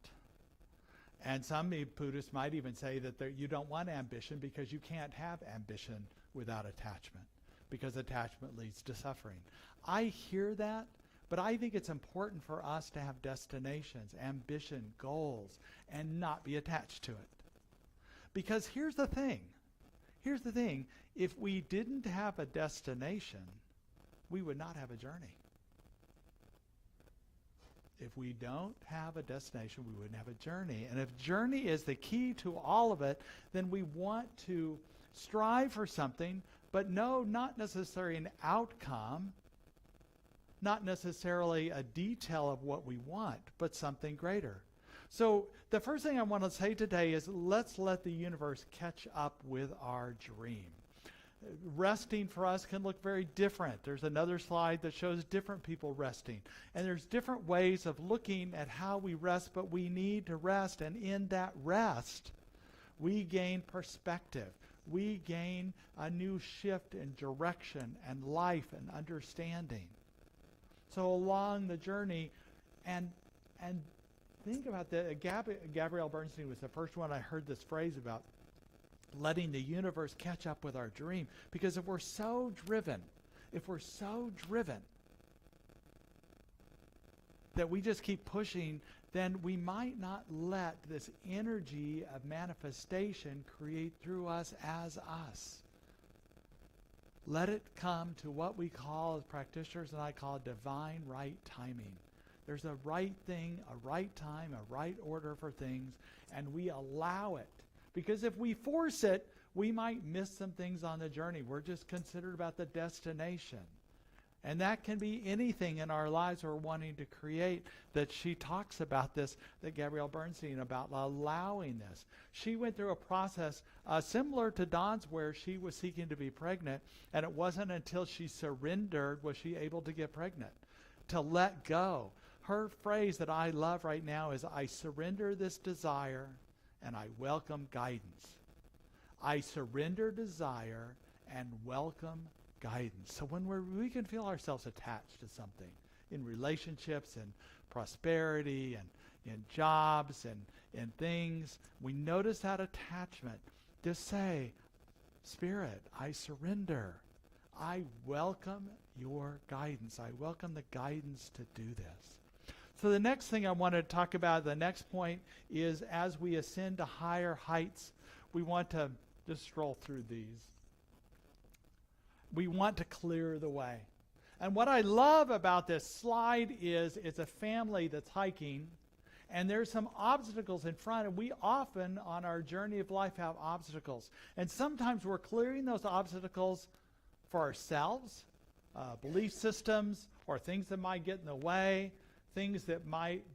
And some Buddhists might even say that you don't want ambition because you can't have ambition without attachment, because attachment leads to suffering. I hear that, but I think it's important for us to have destinations, ambition, goals, and not be attached to it. Because here's the thing. If we didn't have a destination, we would not have a journey. If we don't have a destination, we wouldn't have a journey. And if journey is the key to all of it, then we want to strive for something, but no, not necessarily an outcome, not necessarily a detail of what we want, but something greater. So the first thing I want to say today is, let's let the universe catch up with our dream. Resting for us can look very different. There's another slide that shows different people resting. And there's different ways of looking at how we rest, but we need to rest. And in that rest, we gain perspective. We gain a new shift in direction and life and understanding. So along the journey, and think about that. Gabrielle Bernstein was the first one I heard this phrase about, letting the universe catch up with our dream. Because if we're so driven, that we just keep pushing, then we might not let this energy of manifestation create through us as us. Let it come to what we call, as practitioners and I call, divine right timing. There's a right thing, a right time, a right order for things, and we allow it. Because if we force it, we might miss some things on the journey. We're just considered about the destination. And that can be anything in our lives we're wanting to create. That she talks about this, that Gabrielle Bernstein, about allowing this. She went through a process similar to Dawn's, where she was seeking to be pregnant, and it wasn't until she surrendered was she able to get pregnant, to let go. Her phrase that I love right now is, I surrender this desire and I welcome guidance. I surrender desire and welcome guidance. So when we can feel ourselves attached to something in relationships and prosperity and in jobs and in things, we notice that attachment. Just say, Spirit, I surrender. I welcome your guidance. I welcome the guidance to do this. So the next thing I want to talk about, the next point, is as we ascend to higher heights, we want to just stroll through these. We want to clear the way. And what I love about this slide is it's a family that's hiking, and there's some obstacles in front, and we often on our journey of life have obstacles. And sometimes we're clearing those obstacles for ourselves, belief systems, or things that might get in the way, things that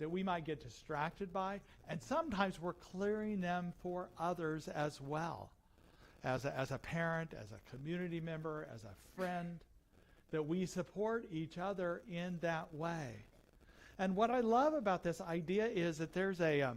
we might get distracted by. And sometimes we're clearing them for others as well. As a parent, as a community member, as a friend, that we support each other in that way. And what I love about this idea is that there's a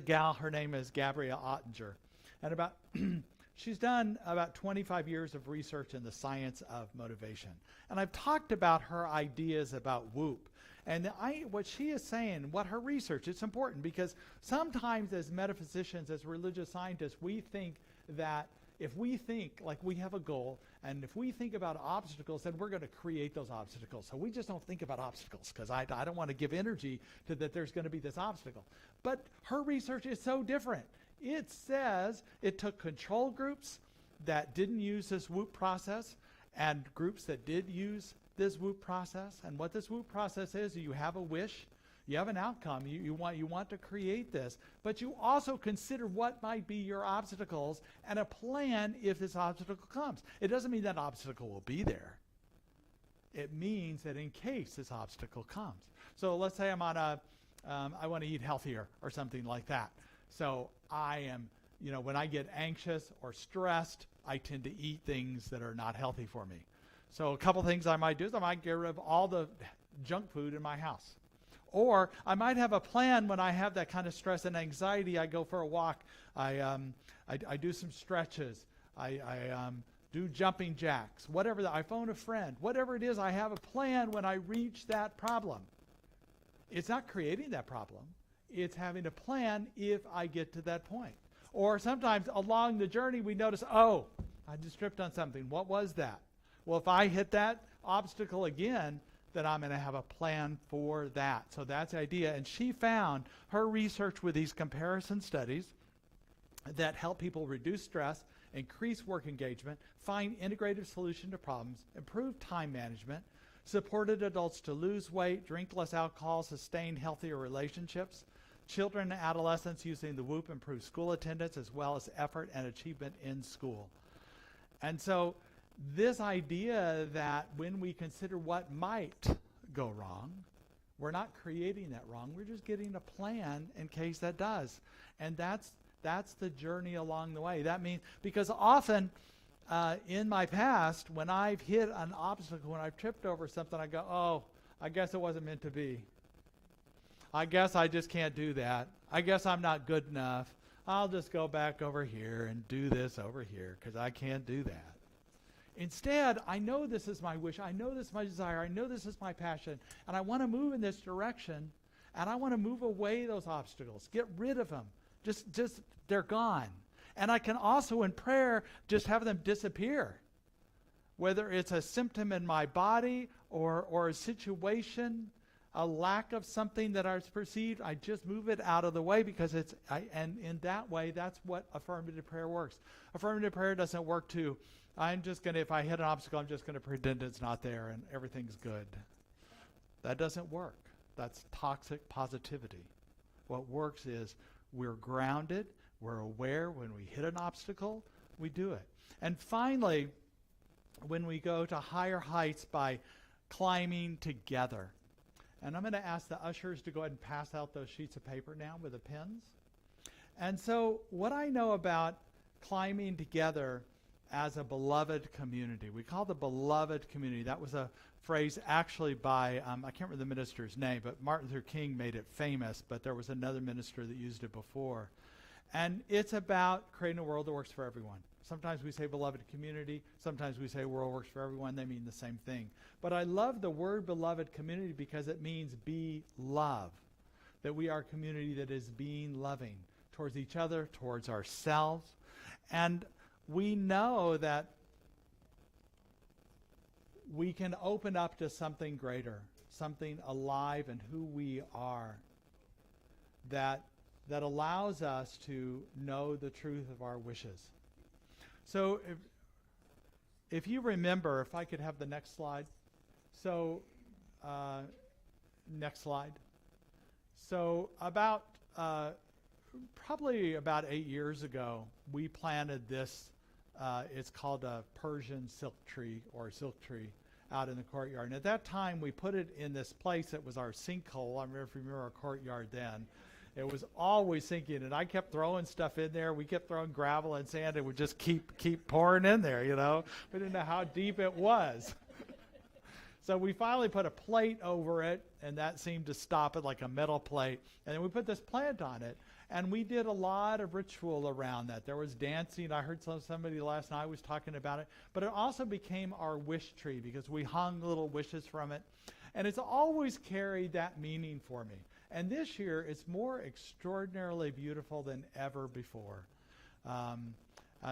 gal, her name is Gabrielle Ottinger, and she's done about 25 years of research in the science of motivation. And I've talked about her ideas about WHOOP. And what she is saying, what her research, it's important because sometimes as metaphysicians, as religious scientists, we think that if we think like we have a goal, and if we think about obstacles, then we're going to create those obstacles. So we just don't think about obstacles because I don't want to give energy to that there's going to be this obstacle. But her research is so different. It says it took control groups that didn't use this WHOOP process and groups that did use this WHOOP process. And what this WHOOP process is, you have a wish, you have an outcome, you want to create this, but you also consider what might be your obstacles and a plan if this obstacle comes. It doesn't mean that obstacle will be there. It means that in case this obstacle comes. So let's say I'm on I want to eat healthier or something like that. So I am, when I get anxious or stressed, I tend to eat things that are not healthy for me. So a couple things I might do is I might get rid of all the junk food in my house. Or I might have a plan when I have that kind of stress and anxiety. I go for a walk. I do some stretches. I do jumping jacks. Whatever. I phone a friend. Whatever it is, I have a plan when I reach that problem. It's not creating that problem. It's having a plan if I get to that point. Or sometimes along the journey we notice, I just tripped on something. What was that? Well, if I hit that obstacle again, then I'm going to have a plan for that. So that's the idea. And she found her research with these comparison studies that help people reduce stress, increase work engagement, find integrative solution to problems, improve time management, supported adults to lose weight, drink less alcohol, sustain healthier relationships. Children and adolescents using the WHOOP improve school attendance as well as effort and achievement in school. And so this idea that when we consider what might go wrong, we're not creating that wrong. We're just getting a plan in case that does. And that's the journey along the way. That means, because often in my past, when I've hit an obstacle, when I've tripped over something, I go, I guess it wasn't meant to be. I guess I just can't do that. I guess I'm not good enough. I'll just go back over here and do this over here because I can't do that. Instead, I know this is my wish. I know this is my desire. I know this is my passion. And I want to move in this direction. And I want to move away those obstacles. Get rid of them. Just they're gone. And I can also in prayer just have them disappear. Whether it's a symptom in my body or a situation, a lack of something that is perceived, I just move it out of the way because and in that way, that's what affirmative prayer works. Affirmative prayer doesn't work to, if I hit an obstacle, I'm just going to pretend it's not there and everything's good. That doesn't work. That's toxic positivity. What works is we're grounded, we're aware when we hit an obstacle, we do it. And finally, when we go to higher heights by climbing together. And I'm going to ask the ushers to go ahead and pass out those sheets of paper now with the pens. And so what I know about climbing together as a beloved community, we call the beloved community. That was a phrase actually by, I can't remember the minister's name, but Martin Luther King made it famous, but there was another minister that used it before. And it's about creating a world that works for everyone. Sometimes we say beloved community. Sometimes we say world works for everyone. They mean the same thing. But I love the word beloved community because it means be love. That we are a community that is being loving towards each other, towards ourselves. And we know that we can open up to something greater, something alive in who we are that allows us to know the truth of our wishes. So if you remember, if I could have the next slide. So next slide. So probably about 8 years ago, we planted this, it's called a Persian silk tree or silk tree out in the courtyard. And at that time, we put it in this place that was our sinkhole. I remember if you remember our courtyard then. It was always sinking, and I kept throwing stuff in there. We kept throwing gravel and sand, and would just keep pouring in there, you know. We didn't know how deep it was. So we finally put a plate over it, and that seemed to stop it, like a metal plate. And then we put this plant on it, and we did a lot of ritual around that. There was dancing. I heard somebody last night was talking about it. But it also became our wish tree because we hung little wishes from it. And it's always carried that meaning for me. And this year, it's more extraordinarily beautiful than ever before.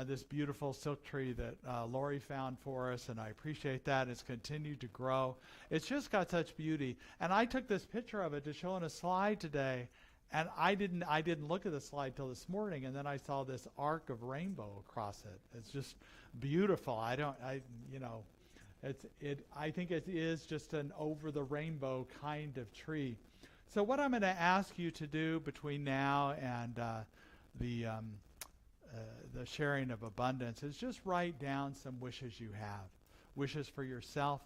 This beautiful silk tree that Lori found for us, and I appreciate that. It's continued to grow. It's just got such beauty. And I took this picture of it to show on a slide today, and I didn't look at the slide till this morning, and then I saw this arc of rainbow across it. It's just beautiful. I think it is just an over the rainbow kind of tree. So what I'm going to ask you to do between now and the sharing of abundance is just write down some wishes you have. Wishes for yourself,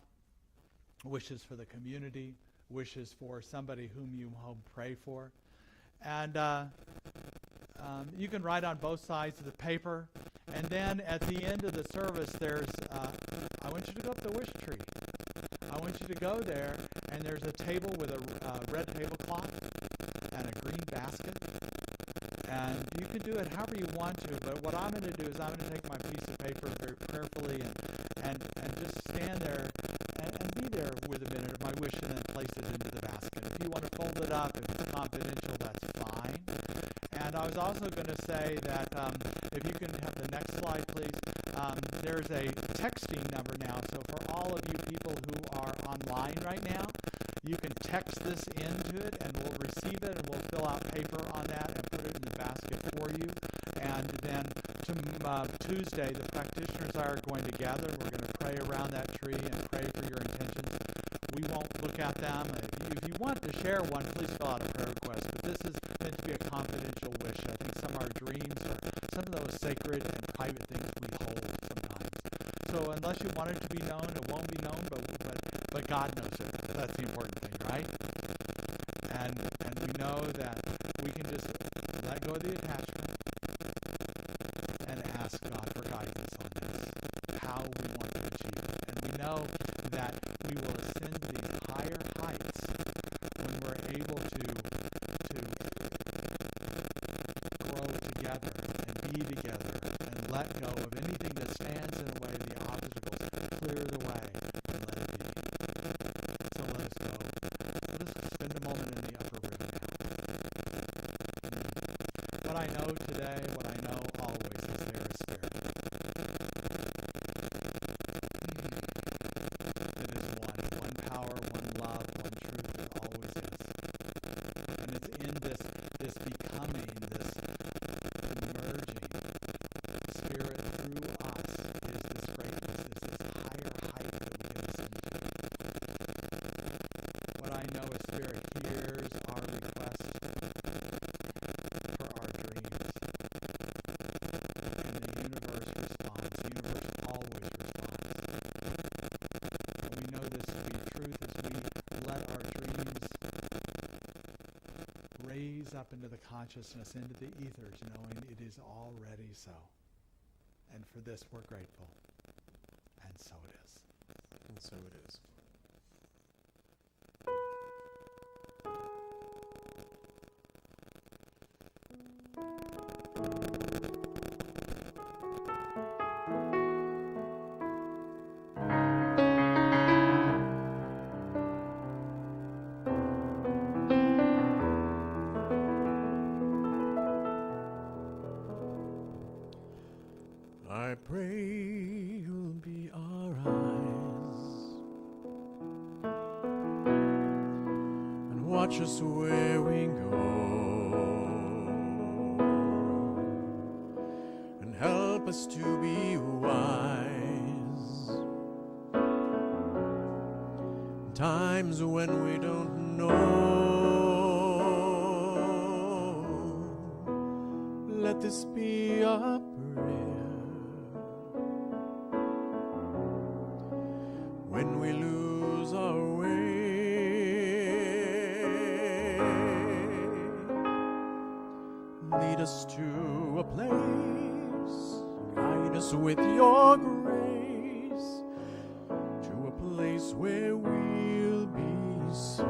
wishes for the community, wishes for somebody whom you pray for. And you can write on both sides of the paper. And then at the end of the service, I want you to go up the wish tree. I want you to go there, and there's a table with a red tablecloth and a green basket. And you can do it however you want to, but what I'm going to do is I'm going to take my piece of paper very prayerfully and just stand there and be there with a minute of my wish and then place it into the basket. If you want to fold it up, if it's confidential, that's fine. And I was also going to say that if you can have the next slide, please. There's a texting number now. So for all of you people who are online right now, you can text this into it, and we'll receive it, and we'll fill out paper on that and put it in the basket for you. And then Tuesday, the practitioners are going to gather. We're going to pray around that tree and pray for your intentions. We won't look at them. If you want to share one, please fill out a prayer request. But this is meant to be a confidential wish. I think some of our dreams are some of those sacred and private things we hold sometimes. So unless you want it to be known, it won't be known, but God knows it. That's the important thing, right? And we know that we can just let go of the attachment and ask God for guidance on this, how we want to achieve it. And we know that we will ascend these higher heights when we're able to grow together and be together and let go of anything that stands in the way of the obstacles, clear the way, and let it be. So let us go. this becoming, this emerging Spirit through us is this greatness, is this higher height that we get ascend to. What I know is Spirit hears our request for our dreams. And the universe responds. The universe always responds. And we know this to be truth as we let our dreams raise up into the consciousness, into the ethers, knowing it is already so. And for this we're grateful. And so it is. And so it is. I pray you'll be our eyes and watch us where we go and help us to be wise in times when we don't know. Let this be our prayer. When we lose our way, lead us to a place, guide us with your grace, to a place where we'll be safe.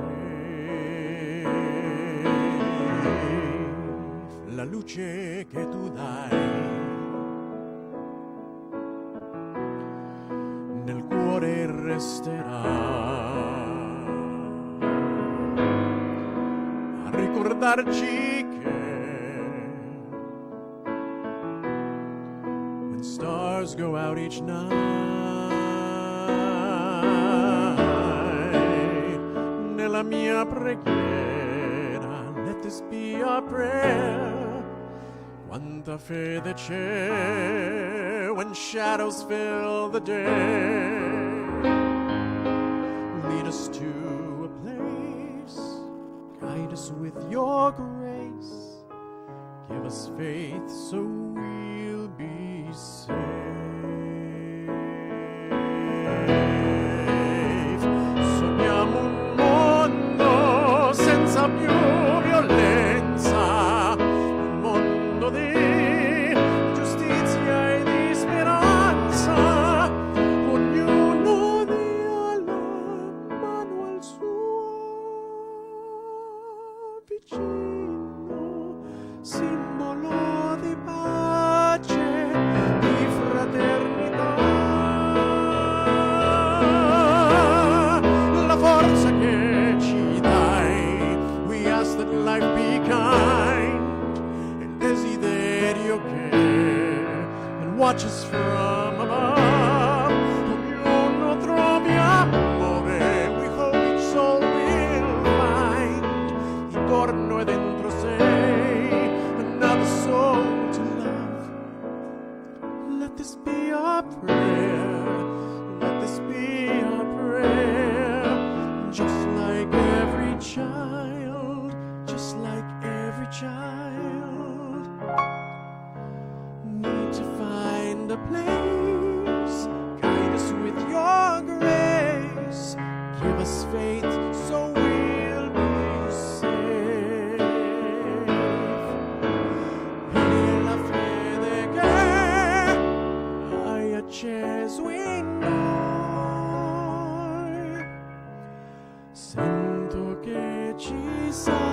La luce che tu dai nel cuore resterà a ricordarci che when stars go out each night, nella mia preghiera, let this be our prayer. Quanta fede c'è when shadows fill the day. Lead us to a place, guide us with your grace. Give us faith so we'll be safe. Sogniamo un mondo senza più violenza, un mondo di giustizia e di speranza. Ognuno dia la mano al suo vicino, simbolo di pace, di fraternità. La forza che ci dai, we ask that life be kind, and desiderio che, and watch us from above. Ognuno trovi amore, we hope each soul will find, intorno e dentro sé, another soul to love. Let this be our prayer, let this be our prayer, just like every child, just like every child, need to find a place, guide us with your grace, give us faith so we'll be safe. E la fede che hai acceso in noi, sento che ci salverà.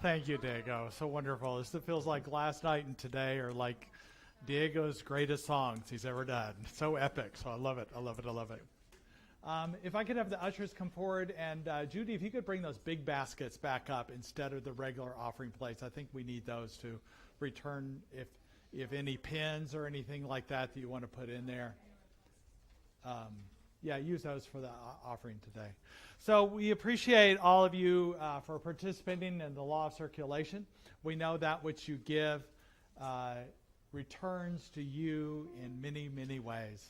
Thank you, Diego. So wonderful. It feels like last night and today are like Diego's greatest songs he's ever done. So epic. So I love it. I love it. I love it. If I could have the ushers come forward, and Judy, if you could bring those big baskets back up instead of the regular offering plates. I think we need those to return if any pins or anything like that you want to put in there. Yeah, use those for the offering today. So we appreciate all of you for participating in the law of circulation. We know that which you give returns to you in many, many ways,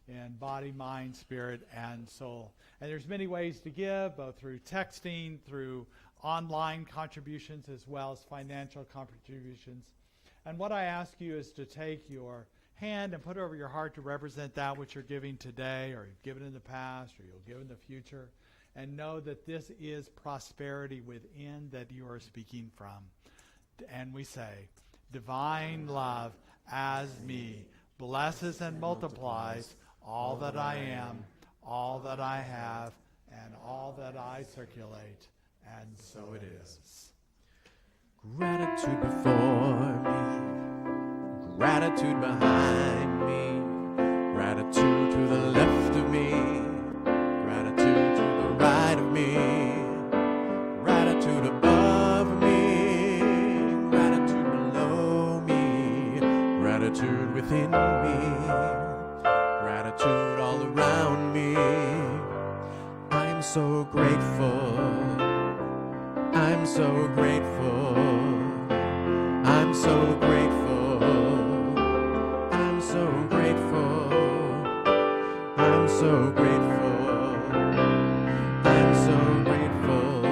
in body, mind, spirit, and soul. And there's many ways to give, both through texting, through online contributions, as well as financial contributions. And what I ask you is to take your hand and put it over your heart to represent that which you're giving today, or you've given in the past, or you'll give in the future, and know that this is prosperity within that you are speaking from. And we say, divine love as me blesses and multiplies all that I am, all that I have, and all that I circulate. And so it is. Gratitude before me, gratitude behind me, gratitude to the left of me, gratitude to the right of me, gratitude above me, gratitude below me, gratitude within me, gratitude all around me. I'm so grateful, I'm so grateful, I'm so grateful, I'm so grateful, I'm so grateful, I'm so grateful,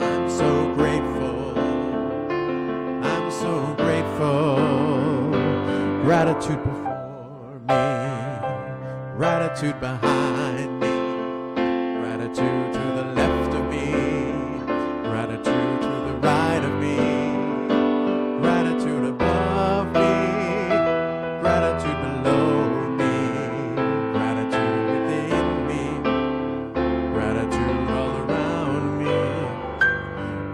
I'm so grateful, I'm so grateful. Gratitude before me, gratitude behind me, gratitude to the left of me, gratitude to the right of me, gratitude above me, gratitude below me, gratitude within me, gratitude all around me.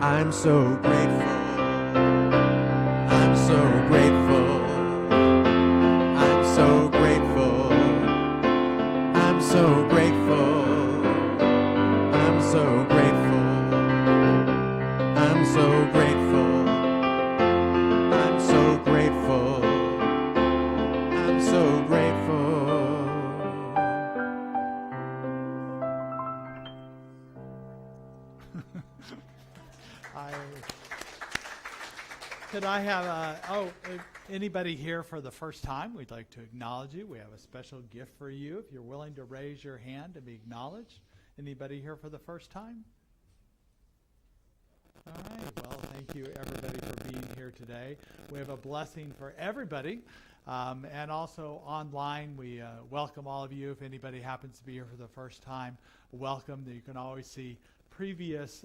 I'm so grateful, I'm so grateful, I'm so grateful, I'm so grateful, I'm so grateful, I'm so grateful, I'm so grateful, I'm so grateful. Could I have anybody here for the first time? We'd like to acknowledge you. We have a special gift for you if you're willing to raise your hand to be acknowledged. Anybody here for the first time? All right. Well, thank you, everybody, for being here today. We have a blessing for everybody. And also online, we welcome all of you. If anybody happens to be here for the first time, welcome. You can always see previous,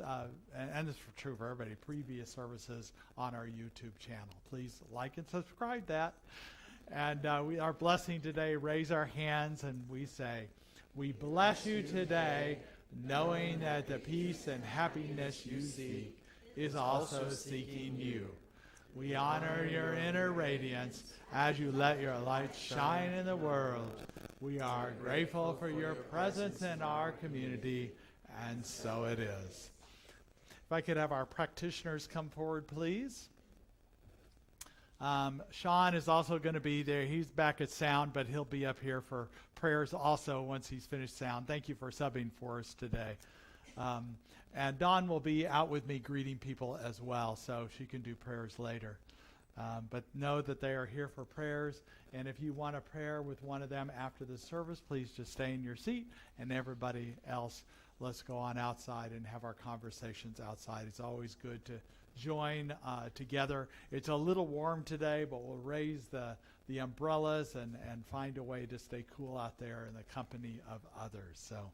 and this is true for everybody, previous services on our YouTube channel. Please like and subscribe that. And our blessing today, raise our hands and we say, we bless you today, knowing that the peace and happiness you seek is also seeking you. We honor your inner radiance as you let your light shine in the world. We are grateful for your presence in our community, and so it is. If I could have our practitioners come forward, please. Sean is also going to be there. He's back at sound, but he'll be up here for prayers also once he's finished sound. Thank you for subbing for us today. And Dawn will be out with me greeting people as well, so she can do prayers later. But know that they are here for prayers, and if you want a prayer with one of them after the service, please just stay in your seat, and everybody else, let's go on outside and have our conversations outside. It's always good to join together. It's a little warm today, but we'll raise the umbrellas and find a way to stay cool out there in the company of others. So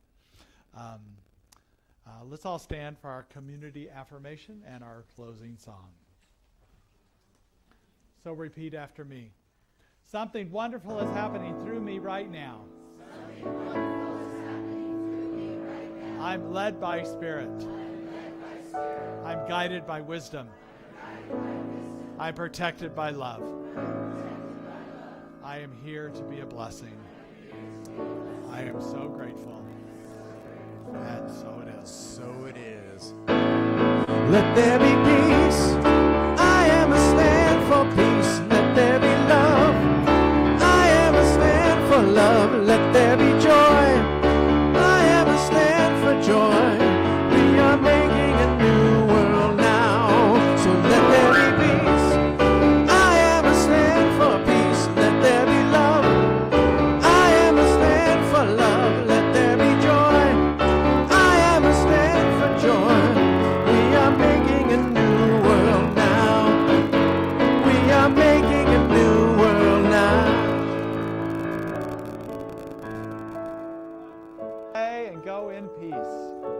let's all stand for our community affirmation and our closing song. So repeat after me. Something wonderful is happening through me right now. I'm led by Spirit. I'm guided by wisdom. I'm protected by love. I am here to be a blessing. I am so grateful. And so it is. So it is. Let there be peace. I am a stand for peace. Let there be love. I am a stand for love. Let there be joy. I am a stand for joy. We are making a new world now. So let there be peace. I am a stand for peace. Let there be love. I am a stand for love. Let there be joy. I am a stand for joy. We are making a new world now. We are making a new world now. Pray and go in peace.